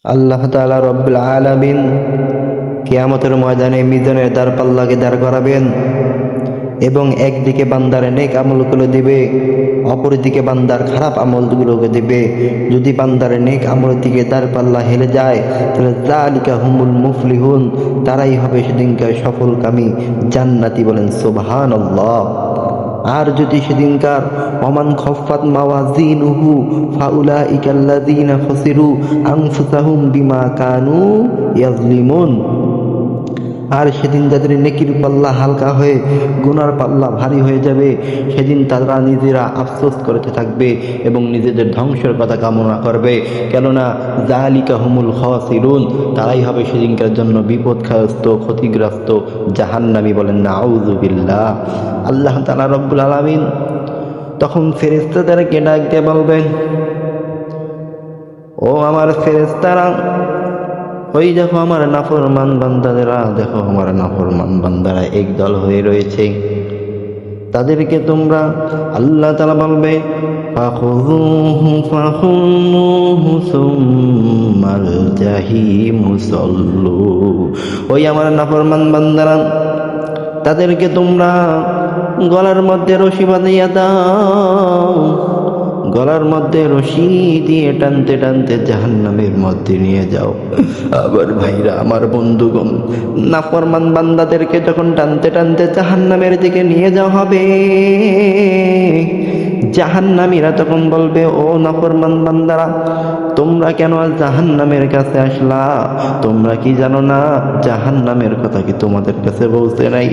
আল্লাহ তাআলা রব্বুল আলামিন কিয়ামতের ময়দানে মিজানের দাঁড়পাল্লাকে দাঁড় করাবেন এবং একদিকে বান্দার নেক আমলগুলো দিবে, অপরদিকে বান্দার খারাপ আমলগুলোকে দিবে। যদি বান্দার নেক আমলের দিকে দাঁড়পাল্লা হেলে যায় তাহলে যালিকা হুমুল মুফলিহুন, তারাই হবে সেদিনকার সফলকামী জান্নাতি। বলেন সুবহানাল্লাহ। আর যদি সেদিনকার ওমান খফফাত মাওয়াজিনুহু ফাউলাইকা আল্লাযীনা খাসিরু আনফুসাহুম বিমা কানু ইয়াজলিমুন, আর সেদিন যাদের নেকির পাল্লা হালকা হয়ে গুনার পাল্লা ভারী হয়ে যাবে, সেদিন তারা নিজেরা আফসোস করতে থাকবে এবং নিজেদের ধ্বংসের কথা কামনা করবে। কেননা যালিকা হুমুল খাসিরুন, তারাই হবে সেদিনকার জন্য বিপদগ্রস্ত, ক্ষতিগ্রস্ত, জাহান্নামী। বলেন নাউযু বিল্লাহ। আল্লাহ তাআলা রব্বুল আলামিন তখন ফেরেশতাদেরকে ডাক দিয়ে বলবেন, ও আমার ফেরেশতারা, ওই দেখো আমার নাফরমান বান্দাদেরা, দেখো আমার নাফরমান বান্দারা একদল হয়ে রয়েছে, তাদেরকে তোমরা, আল্লাহ তাআলা বলবে, ফাখুযুহু ফাহুল্লুহু সুম্মাল জাহিমু সাল্লু, ওই আমার নাফরমান বান্দারা, তাদেরকে তোমরা গলার মধ্যে রশি বাঁধিয়া দাও, গলার মধ্যে রশি দিয়ে টানতে টানতে জাহান্নামের মধ্যে নিয়ে যাও। আবার ভাইরা, আমার বন্ধুগণ, নাফরমান বান্দাদেরকে যখন টানতে টানতে জাহান্নামের দিকে নিয়ে যাওয়া হবে, জাহান্নামীরা তখন বলবে, ও নাফরমান বান্দারা, তোমরা কেন আজ জাহান্নামের কাছে আসলা? তোমরা কি জানো না জাহান্নামের কথা কি তোমাদের কাছে বলতে নাই?